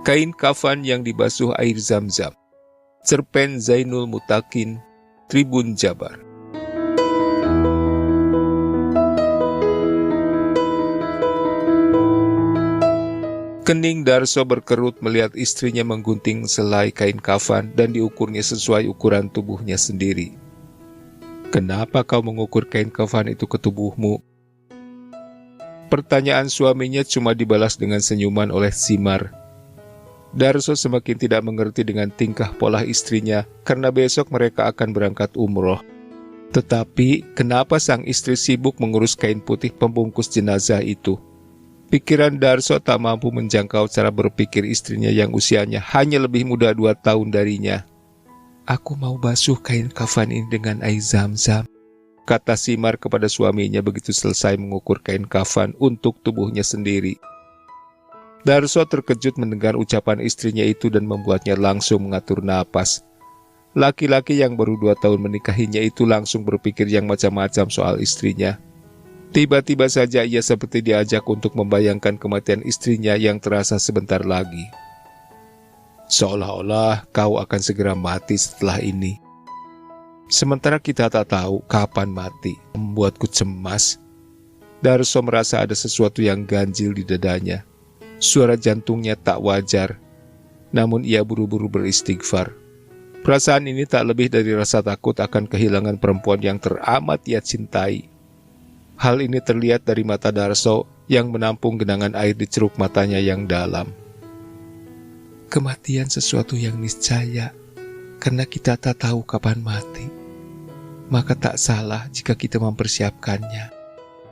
Kain kafan yang dibasuh air Zam-Zam. Cerpen Zainul Mutakin, Tribun Jabar. Kening Darso berkerut melihat istrinya menggunting selai kain kafan dan diukurnya sesuai ukuran tubuhnya sendiri. "Kenapa kau mengukur kain kafan itu ke tubuhmu?" Pertanyaan suaminya cuma dibalas dengan senyuman oleh Simar. Darso semakin tidak mengerti dengan tingkah pola istrinya karena besok mereka akan berangkat umroh. Tetapi kenapa sang istri sibuk mengurus kain putih pembungkus jenazah itu? Pikiran Darso tak mampu menjangkau cara berpikir istrinya yang usianya hanya lebih muda 2 tahun darinya. "Aku mau basuh kain kafan ini dengan air Zam-Zam," kata Simar kepada suaminya begitu selesai mengukur kain kafan untuk tubuhnya sendiri. Darso terkejut mendengar ucapan istrinya itu dan membuatnya langsung mengatur napas. Laki-laki yang baru 2 tahun menikahinya itu langsung berpikir yang macam-macam soal istrinya. Tiba-tiba saja ia seperti diajak untuk membayangkan kematian istrinya yang terasa sebentar lagi. "Seolah-olah kau akan segera mati setelah ini. Sementara kita tak tahu kapan mati," membuatku cemas. Darso merasa ada sesuatu yang ganjil di dadanya. Suara jantungnya tak wajar, namun ia buru-buru beristighfar. Perasaan ini tak lebih dari rasa takut akan kehilangan perempuan yang teramat ia cintai. Hal ini terlihat dari mata Darso yang menampung genangan air di ceruk matanya yang dalam. "Kematian sesuatu yang niscaya, karena kita tak tahu kapan mati. Maka tak salah jika kita mempersiapkannya."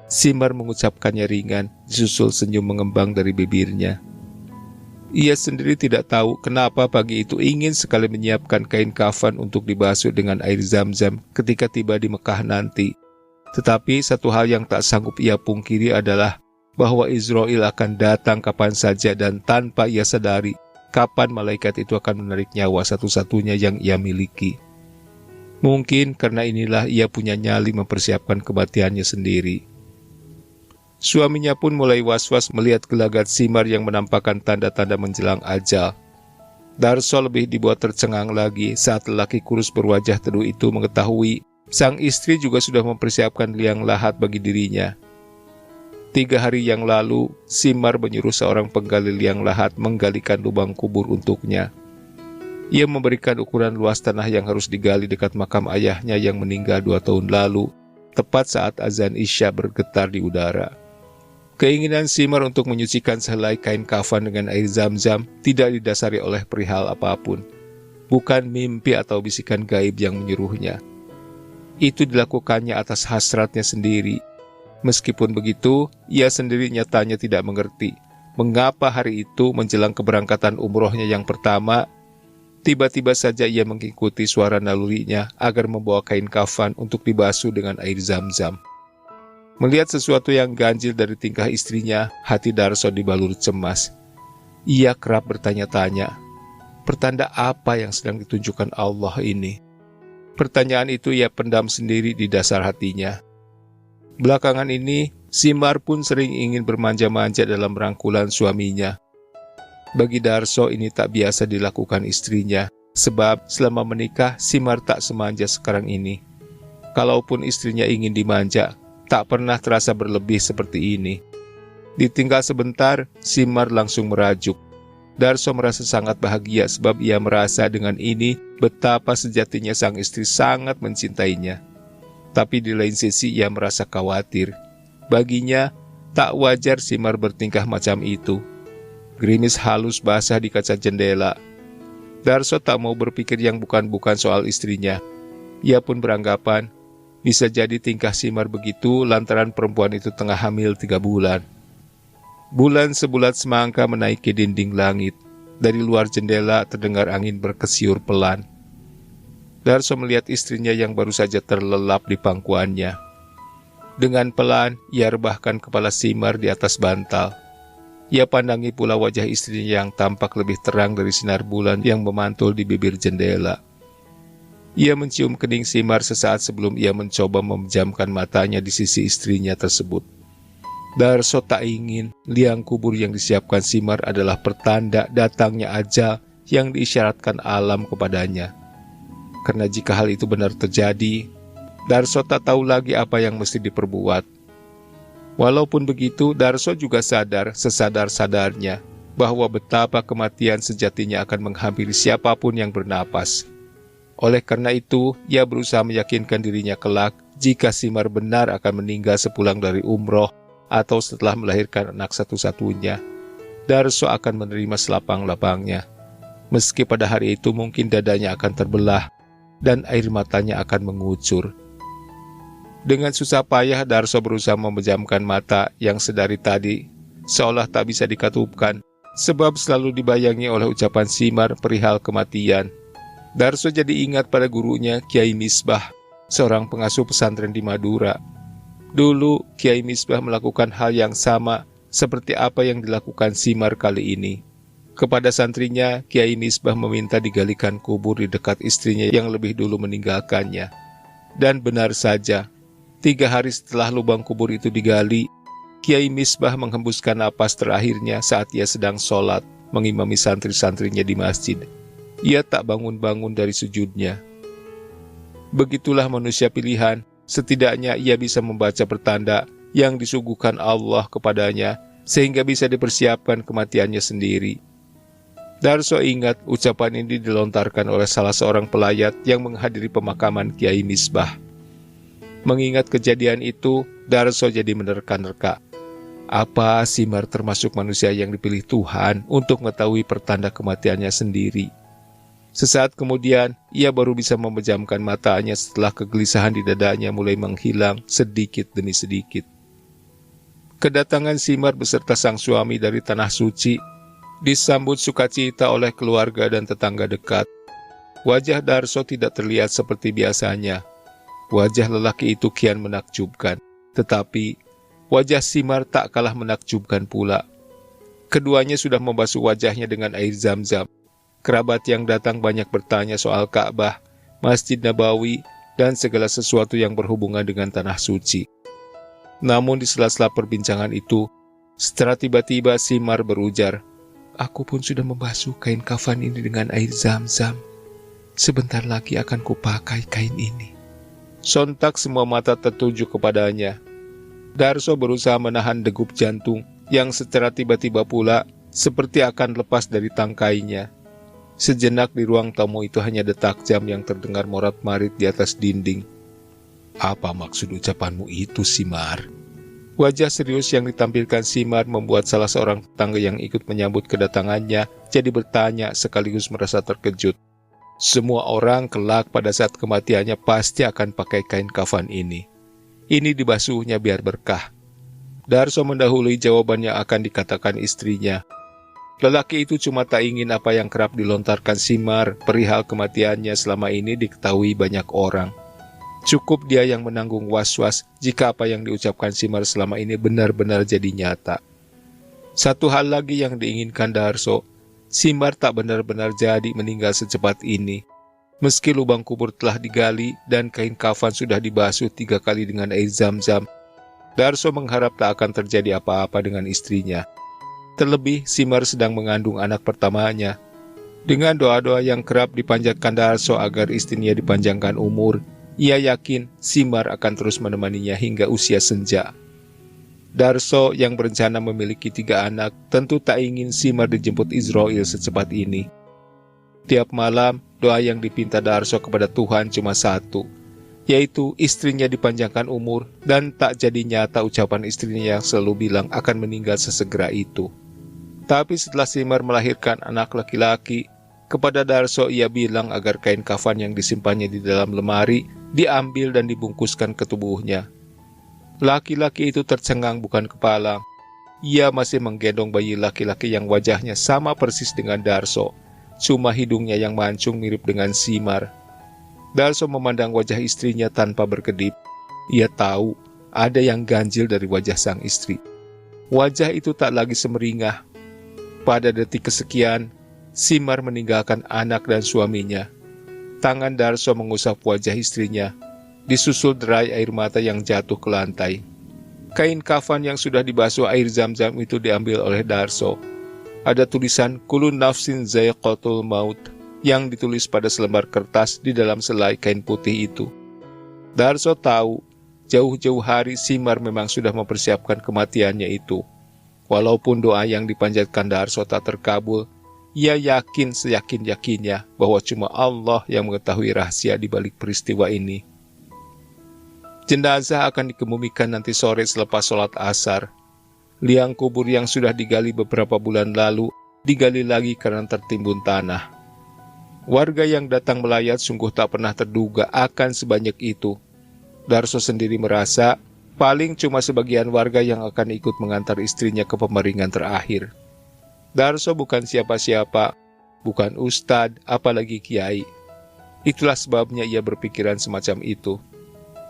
Simar mengucapkannya ringan, disusul senyum mengembang dari bibirnya. Ia sendiri tidak tahu kenapa pagi itu ingin sekali menyiapkan kain kafan untuk dibasuh dengan air Zam-Zam ketika tiba di Mekah nanti. Tetapi satu hal yang tak sanggup ia pungkiri adalah bahwa Israel akan datang kapan saja dan tanpa ia sadari kapan malaikat itu akan menarik nyawa satu-satunya yang ia miliki. Mungkin karena inilah ia punya nyali mempersiapkan kematiannya sendiri. Suaminya pun mulai was-was melihat gelagat Simar yang menampakkan tanda-tanda menjelang ajal. Darso lebih dibuat tercengang lagi saat lelaki kurus berwajah teduh itu mengetahui sang istri juga sudah mempersiapkan liang lahat bagi dirinya. 3 hari yang lalu, Simar menyuruh seorang penggali liang lahat menggalikan lubang kubur untuknya. Ia memberikan ukuran luas tanah yang harus digali dekat makam ayahnya yang meninggal 2 tahun lalu, tepat saat azan Isya bergetar di udara. Keinginan Simar untuk menyucikan sehelai kain kafan dengan air Zam-Zam tidak didasari oleh perihal apapun. Bukan mimpi atau bisikan gaib yang menyuruhnya. Itu dilakukannya atas hasratnya sendiri. Meskipun begitu, ia sendiri nyatanya tidak mengerti mengapa hari itu menjelang keberangkatan umrohnya yang pertama, tiba-tiba saja ia mengikuti suara nalurinya agar membawa kain kafan untuk dibasuh dengan air Zam-Zam. Melihat sesuatu yang ganjil dari tingkah istrinya, hati Darso dibalur cemas. Ia kerap bertanya-tanya, pertanda apa yang sedang ditunjukkan Allah ini? Pertanyaan itu ia pendam sendiri di dasar hatinya. Belakangan ini, Simar pun sering ingin bermanja-manja dalam rangkulan suaminya. Bagi Darso ini tak biasa dilakukan istrinya, sebab selama menikah Simar tak semanja sekarang ini. Kalaupun istrinya ingin dimanja, tak pernah terasa berlebih seperti ini. Ditinggal sebentar, Simar langsung merajuk. Darso merasa sangat bahagia sebab ia merasa dengan ini betapa sejatinya sang istri sangat mencintainya. Tapi di lain sisi ia merasa khawatir. Baginya, tak wajar Simar bertingkah macam itu. Gerimis halus basah di kaca jendela. Darso tak mau berpikir yang bukan-bukan soal istrinya. Ia pun beranggapan, bisa jadi tingkah Simar begitu lantaran perempuan itu tengah hamil 3 bulan. Bulan sebulat semangka menaiki dinding langit. Dari luar jendela terdengar angin berkesiur pelan. Darso melihat istrinya yang baru saja terlelap di pangkuannya. Dengan pelan, ia rebahkan kepala Simar di atas bantal. Ia pandangi pula wajah istrinya yang tampak lebih terang dari sinar bulan yang memantul di bibir jendela. Ia mencium kening Simar sesaat sebelum ia mencoba memejamkan matanya di sisi istrinya tersebut. Darso tak ingin liang kubur yang disiapkan Simar adalah pertanda datangnya ajal yang diisyaratkan alam kepadanya. Karena jika hal itu benar terjadi, Darso tak tahu lagi apa yang mesti diperbuat. Walaupun begitu, Darso juga sadar sesadar-sadarnya bahwa betapa kematian sejatinya akan menghampiri siapapun yang bernapas. Oleh karena itu, ia berusaha meyakinkan dirinya kelak jika Simar benar akan meninggal sepulang dari umroh atau setelah melahirkan anak satu-satunya. Darso akan menerima selapang-lapangnya. Meski pada hari itu mungkin dadanya akan terbelah dan air matanya akan mengucur. Dengan susah payah Darso berusaha memejamkan mata yang sedari tadi seolah tak bisa dikatupkan, sebab selalu dibayangi oleh ucapan Simar perihal kematian. Darso jadi ingat pada gurunya Kiai Misbah, seorang pengasuh pesantren di Madura. Dulu Kiai Misbah melakukan hal yang sama seperti apa yang dilakukan Simar kali ini. Kepada santrinya, Kiai Misbah meminta digalikan kubur di dekat istrinya yang lebih dulu meninggalkannya. Dan benar saja, 3 hari setelah lubang kubur itu digali, Kiai Misbah menghembuskan napas terakhirnya saat ia sedang sholat mengimami santri-santrinya di masjid. Ia tak bangun-bangun dari sujudnya. Begitulah manusia pilihan, setidaknya ia bisa membaca pertanda yang disuguhkan Allah kepadanya sehingga bisa dipersiapkan kematiannya sendiri. Darso ingat ucapan ini dilontarkan oleh salah seorang pelayat yang menghadiri pemakaman Kiai Misbah. Mengingat kejadian itu, Darso jadi menerka-nerka. Apa Simar termasuk manusia yang dipilih Tuhan untuk mengetahui pertanda kematiannya sendiri? Sesaat kemudian, ia baru bisa memejamkan matanya setelah kegelisahan di dadanya mulai menghilang sedikit demi sedikit. Kedatangan Simar beserta sang suami dari Tanah Suci disambut sukacita oleh keluarga dan tetangga dekat. Wajah Darso tidak terlihat seperti biasanya. Wajah lelaki itu kian menakjubkan, tetapi wajah Simar tak kalah menakjubkan pula. Keduanya sudah membasuh wajahnya dengan air zam-zam. Kerabat yang datang banyak bertanya soal Ka'bah, Masjid Nabawi, dan segala sesuatu yang berhubungan dengan Tanah Suci. Namun di sela-sela perbincangan itu, secara tiba-tiba Simar berujar, "Aku pun sudah membasuh kain kafan ini dengan air zam-zam. Sebentar lagi akan kupakai kain ini." Sontak semua mata tertuju kepadanya. Darso berusaha menahan degup jantung yang secara tiba-tiba pula seperti akan lepas dari tangkainya. Sejenak di ruang tamu itu hanya detak jam yang terdengar morat-marit di atas dinding. "Apa maksud ucapanmu itu, Simar?" Wajah serius yang ditampilkan Simar membuat salah seorang tetangga yang ikut menyambut kedatangannya jadi bertanya sekaligus merasa terkejut. Semua orang kelak pada saat kematiannya pasti akan pakai kain kafan ini. Ini dibasuhnya biar berkah. Darso mendahului jawaban yang akan dikatakan istrinya. Lelaki itu cuma tak ingin apa yang kerap dilontarkan Simar perihal kematiannya selama ini diketahui banyak orang. Cukup dia yang menanggung was-was jika apa yang diucapkan Simar selama ini benar-benar jadi nyata. Satu hal lagi yang diinginkan Darso, Simar tak benar-benar jadi meninggal secepat ini. Meski lubang kubur telah digali dan kain kafan sudah dibasuh 3 kali dengan air zam-zam, Darso mengharap tak akan terjadi apa-apa dengan istrinya. Terlebih, Simar sedang mengandung anak pertamanya. Dengan doa-doa yang kerap dipanjatkan Darso agar istrinya dipanjangkan umur, ia yakin Simar akan terus menemaninya hingga usia senja. Darso yang berencana memiliki 3 anak tentu tak ingin Simar dijemput Israel secepat ini. Tiap malam, doa yang dipinta Darso kepada Tuhan cuma satu, yaitu istrinya dipanjangkan umur dan tak jadi nyata ucapan istrinya yang selalu bilang akan meninggal sesegera itu. Tapi setelah Simar melahirkan anak laki-laki, kepada Darso ia bilang agar kain kafan yang disimpannya di dalam lemari diambil dan dibungkuskan ke tubuhnya. Laki-laki itu tercengang bukan kepala. Ia masih menggendong bayi laki-laki yang wajahnya sama persis dengan Darso, cuma hidungnya yang mancung mirip dengan Simar. Darso memandang wajah istrinya tanpa berkedip. Ia tahu ada yang ganjil dari wajah sang istri. Wajah itu tak lagi semeringah. Pada detik kesekian, Simar meninggalkan anak dan suaminya. Tangan Darso mengusap wajah istrinya, disusul derai air mata yang jatuh ke lantai. Kain kafan yang sudah dibasuh air zam-zam itu diambil oleh Darso. Ada tulisan kullu nafsin zaiqatul maut yang ditulis pada selembar kertas di dalam selai kain putih itu. Darso tahu jauh-jauh hari Simar memang sudah mempersiapkan kematiannya itu. Walaupun doa yang dipanjatkan Darso tak terkabul, ia yakin seyakin-yakinnya bahwa cuma Allah yang mengetahui rahasia di balik peristiwa ini. Jenazah akan dikebumikan nanti sore selepas sholat asar. Liang kubur yang sudah digali beberapa bulan lalu digali lagi karena tertimbun tanah. Warga yang datang melayat sungguh tak pernah terduga akan sebanyak itu. Darso sendiri merasa paling cuma sebagian warga yang akan ikut mengantar istrinya ke pemeringan terakhir. Darso bukan siapa-siapa, bukan ustadz, apalagi kiai. Itulah sebabnya ia berpikiran semacam itu.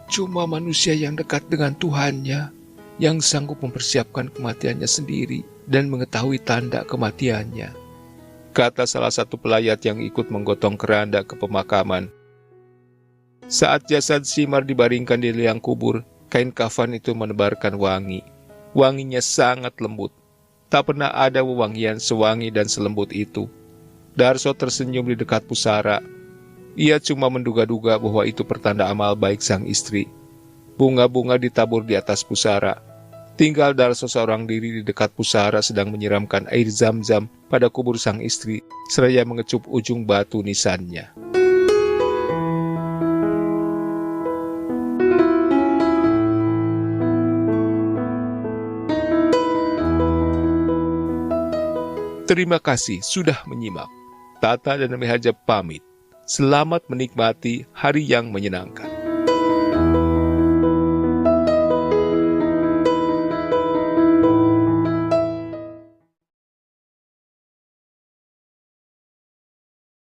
Cuma manusia yang dekat dengan Tuhannya yang sanggup mempersiapkan kematiannya sendiri dan mengetahui tanda kematiannya, kata salah satu pelayat yang ikut menggotong keranda ke pemakaman. Saat jasad Simar dibaringkan di liang kubur, kain kafan itu menebarkan wangi. Wanginya sangat lembut. Tak pernah ada wewangian sewangi dan selembut itu. Darso tersenyum di dekat pusara. Ia cuma menduga-duga bahwa itu pertanda amal baik sang istri. Bunga-bunga ditabur di atas pusara. Tinggal Darso seorang diri di dekat pusara sedang menyiramkan air zam-zam pada kubur sang istri, seraya mengecup ujung batu nisannya. Terima kasih sudah menyimak. Tata dan Nami Hajab pamit. Selamat menikmati hari yang menyenangkan.